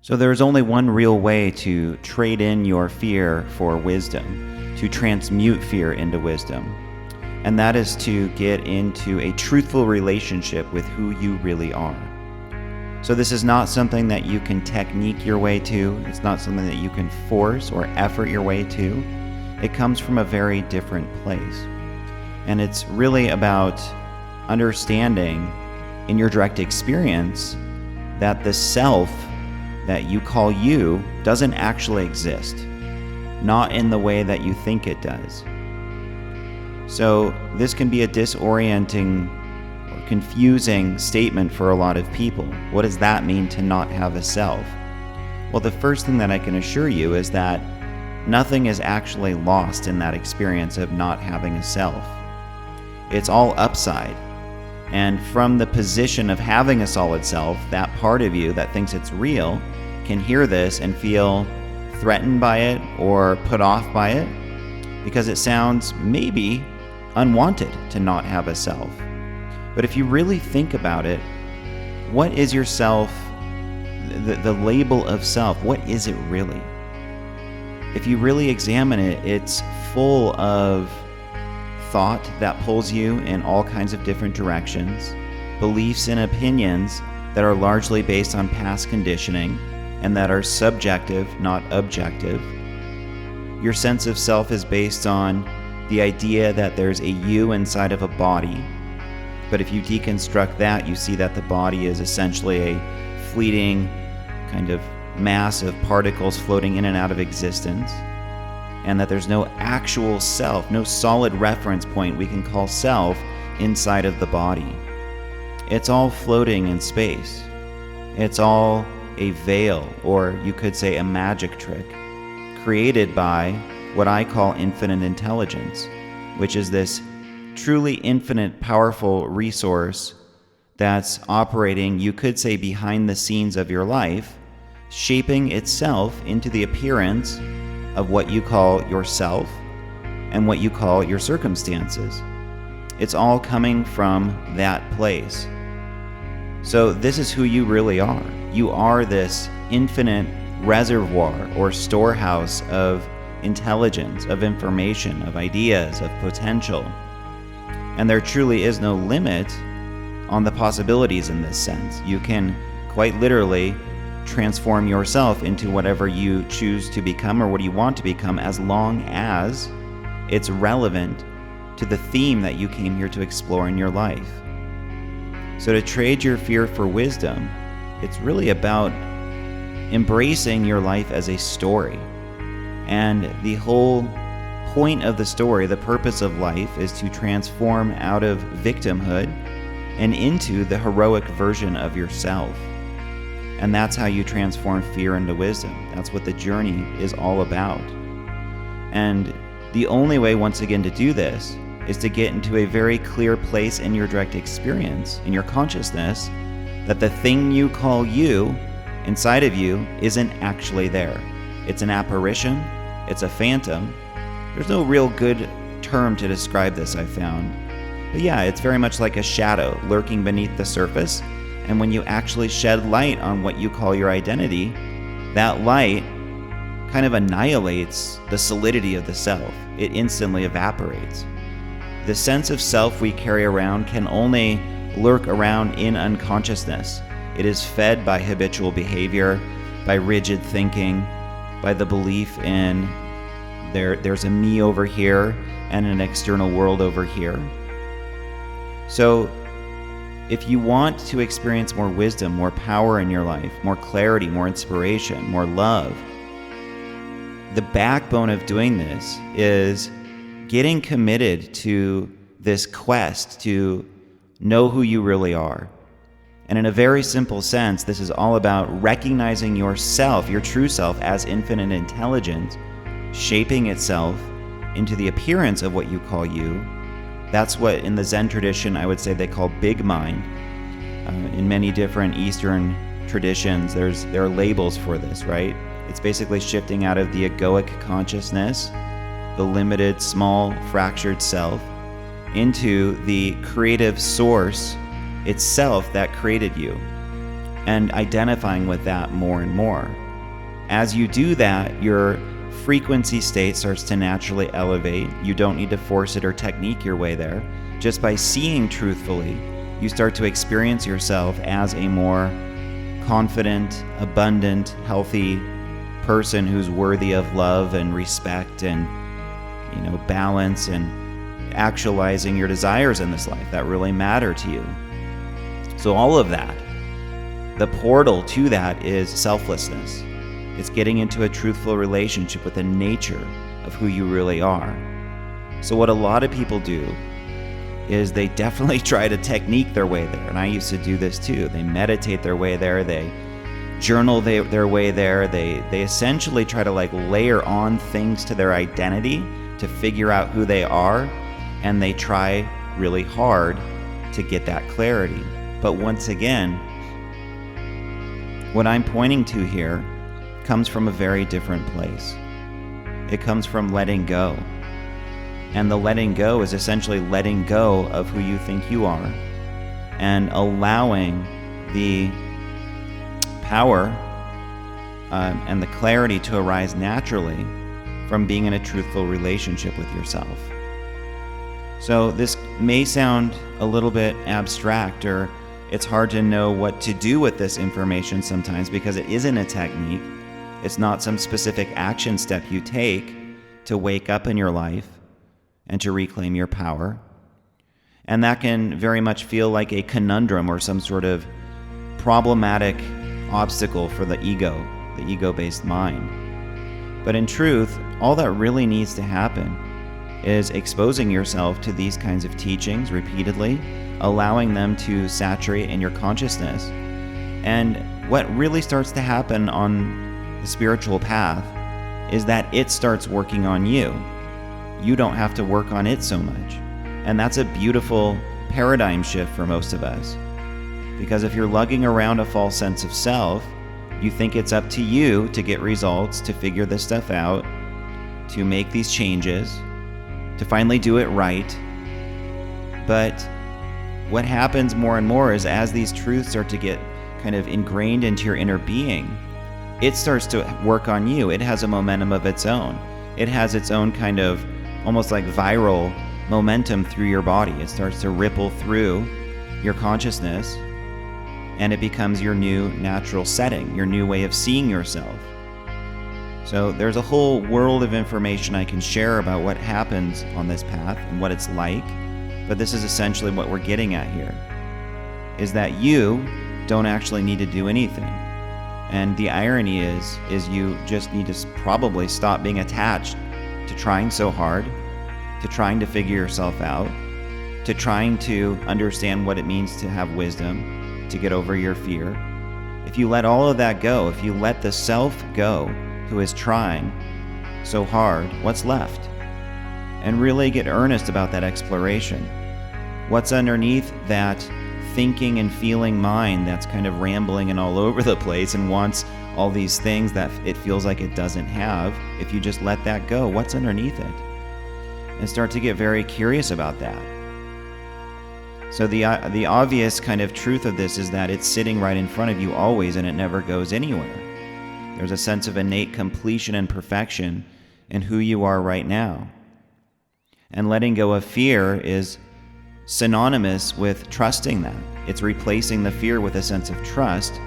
So there's only one real way to trade in your fear for wisdom, to transmute fear into wisdom. And that is to get into a truthful relationship with who you really are. So this is not something that you can technique your way to. It's not something that you can force or effort your way to. It comes from a very different place. And it's really about understanding in your direct experience that the self that you call you doesn't actually exist, not in the way that you think it does. So this can be a disorienting or confusing statement for a lot of people. What does that mean to not have a self? Well, the first thing that I can assure you is that nothing is actually lost in that experience of not having a self. It's all upside. And from the position of having a solid self, that part of you that thinks it's real can hear this and feel threatened by it or put off by it because it sounds maybe unwanted to not have a self. But if you really think about it, what is your self, the label of self, what is it really? If you really examine it, it's full of thought that pulls you in all kinds of different directions, beliefs and opinions that are largely based on past conditioning and that are subjective, not objective. Your sense of self is based on the idea that there's a you inside of a body. But if you deconstruct that, you see that the body is essentially a fleeting kind of mass of particles floating in and out of existence, and that there's no actual self, no solid reference point we can call self inside of the body. It's all floating in space. It's all a veil, or you could say a magic trick, created by what I call infinite intelligence, which is this truly infinite, powerful resource that's operating, you could say, behind the scenes of your life, shaping itself into the appearance of what you call yourself and what you call your circumstances. It's all coming from that place. So this is who you really are. You are this infinite reservoir or storehouse of intelligence, of information, of ideas, of potential. And there truly is no limit on the possibilities in this sense. You can quite literally transform yourself into whatever you choose to become or what you want to become, as long as it's relevant to the theme that you came here to explore in your life. So to trade your fear for wisdom, it's really about embracing your life as a story. And the whole point of the story, the purpose of life, is to transform out of victimhood and into the heroic version of yourself. And that's how you transform fear into wisdom. That's what the journey is all about. And the only way, once again, to do this is to get into a very clear place in your direct experience, in your consciousness, that the thing you call you inside of you isn't actually there. It's an apparition. It's a phantom. There's no real good term to describe this, I found. But yeah, it's very much like a shadow lurking beneath the surface. And when you actually shed light on what you call your identity, that light kind of annihilates the solidity of the self. It instantly evaporates. The sense of self we carry around can only lurk around in unconsciousness. It is fed by habitual behavior, by rigid thinking, by the belief in there's a me over here and an external world over here. So if you want to experience more wisdom, more power in your life, more clarity, more inspiration, more love, the backbone of doing this is getting committed to this quest to know who you really are. And in a very simple sense, this is all about recognizing yourself, your true self, as infinite intelligence, shaping itself into the appearance of what you call you. That's what in the Zen tradition I would say they call big mind. In many different Eastern traditions, there are labels for this, right? It's basically shifting out of the egoic consciousness, the limited, small, fractured self, into the creative source itself that created you. and identifying with that more and more. As you do that, your frequency state starts to naturally elevate. You don't need to force it or technique your way there. Just by seeing truthfully, you start to experience yourself as a more confident, abundant, healthy person who's worthy of love and respect and, balance and actualizing your desires in this life that really matter to you. So all of that, the portal to that is selflessness. It's getting into a truthful relationship with the nature of who you really are. So what a lot of people do is they definitely try to technique their way there. And I used to do this too. They meditate their way there. They journal their way there. They essentially try to layer on things to their identity to figure out who they are. And they try really hard to get that clarity. But once again, what I'm pointing to here comes from a very different place. It comes from letting go. And the letting go is essentially letting go of who you think you are and allowing the power and the clarity to arise naturally from being in a truthful relationship with yourself. So this may sound a little bit abstract, or it's hard to know what to do with this information sometimes because it isn't a technique. It's not some specific action step you take to wake up in your life and to reclaim your power. And that can very much feel like a conundrum or some sort of problematic obstacle for the ego-based mind. But in truth, all that really needs to happen is exposing yourself to these kinds of teachings repeatedly, allowing them to saturate in your consciousness. And what really starts to happen on the spiritual path is that it starts working on you. You don't have to work on it so much. And that's a beautiful paradigm shift for most of us. Because if you're lugging around a false sense of self, you think it's up to you to get results, to figure this stuff out, to make these changes, to finally do it right. But what happens more and more is as these truths start to get kind of ingrained into your inner being, it starts to work on you. It has a momentum of its own. It has its own kind of almost like viral momentum through your body. It starts to ripple through your consciousness, and it becomes your new natural setting, your new way of seeing yourself. So there's a whole world of information I can share about what happens on this path and what it's like, but this is essentially what we're getting at here, is that you don't actually need to do anything. And the irony is you just need to probably stop being attached to trying so hard, to trying to figure yourself out, to trying to understand what it means to have wisdom, to get over your fear. If you let all of that go, if you let the self go who is trying so hard, what's left? And really get earnest about that exploration. What's underneath that thinking and feeling mind that's kind of rambling and all over the place and wants all these things that it feels like it doesn't have? If you just let that go, what's underneath it? And start to get very curious about that. So the obvious kind of truth of this is that it's sitting right in front of you always, and it never goes anywhere. There's a sense of innate completion and perfection in who you are right now. And letting go of fear is synonymous with trusting that. It's replacing the fear with a sense of trust,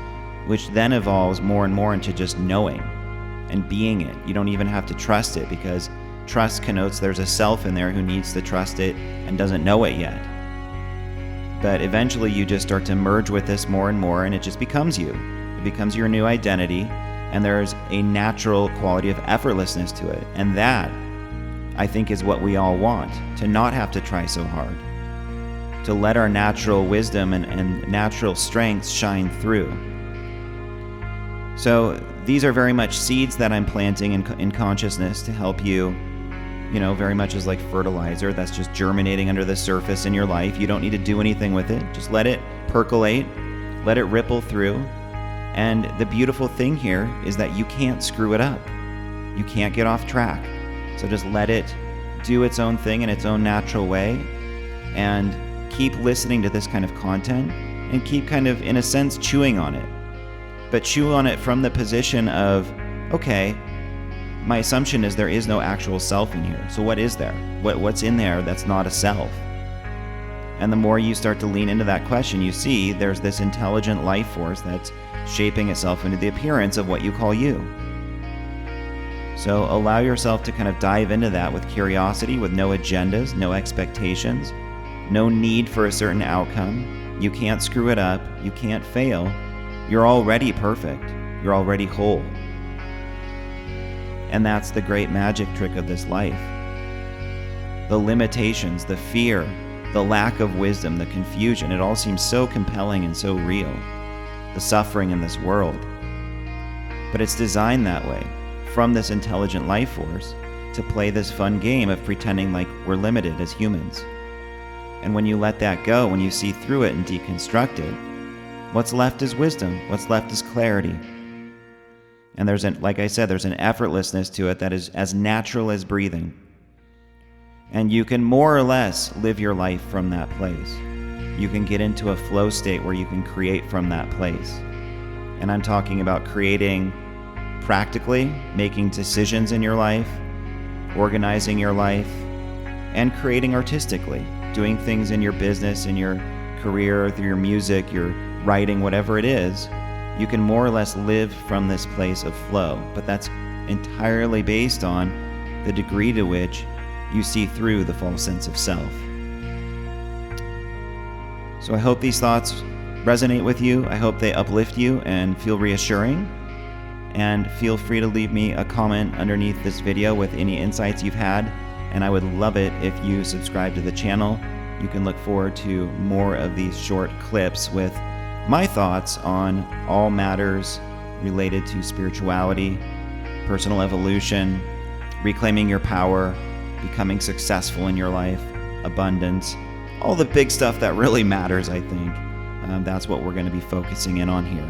which then evolves more and more into just knowing and being it. You don't even have to trust it, because trust connotes there's a self in there who needs to trust it and doesn't know it yet. But eventually you just start to merge with this more and more, and it just becomes you. It becomes your new identity, and there's a natural quality of effortlessness to it. And that, I think, is what we all want, to not have to try so hard, to let our natural wisdom and natural strengths shine through. So these are very much seeds that I'm planting in consciousness to help you, very much as like fertilizer that's just germinating under the surface in your life. You don't need to do anything with it. Just let it percolate, let it ripple through. And the beautiful thing here is that you can't screw it up. You can't get off track. So just let it do its own thing in its own natural way, and keep listening to this kind of content and keep kind of, in a sense, chewing on it. but chew on it from the position of, okay, my assumption is there is no actual self in here. So what is there? What's in there that's not a self? And the more you start to lean into that question, you see there's this intelligent life force that's shaping itself into the appearance of what you call you. So allow yourself to kind of dive into that with curiosity, with no agendas, no expectations, no need for a certain outcome. You can't screw it up. You can't fail. You're already perfect. You're already whole. And that's the great magic trick of this life. The limitations, the fear, the lack of wisdom, the confusion, it all seems so compelling and so real. The suffering in this world. But it's designed that way, from this intelligent life force, to play this fun game of pretending like we're limited as humans. And when you let that go, when you see through it and deconstruct it, what's left is wisdom. What's left is clarity. And like I said, there's an effortlessness to it that is as natural as breathing. And you can more or less live your life from that place. You can get into a flow state where you can create from that place. And I'm talking about creating practically, making decisions in your life, organizing your life, and creating artistically, doing things in your business, in your career, through your music, your writing, whatever it is. You can more or less live from this place of flow, but that's entirely based on the degree to which you see through the false sense of self. So I hope these thoughts resonate with you. I hope they uplift you and feel reassuring. And feel free to leave me a comment underneath this video with any insights you've had. And I would love it if you subscribe to the channel. You can look forward to more of these short clips with my thoughts on all matters related to spirituality, personal evolution, reclaiming your power, becoming successful in your life, abundance, all the big stuff that really matters, I think. That's what we're going to be focusing in on here.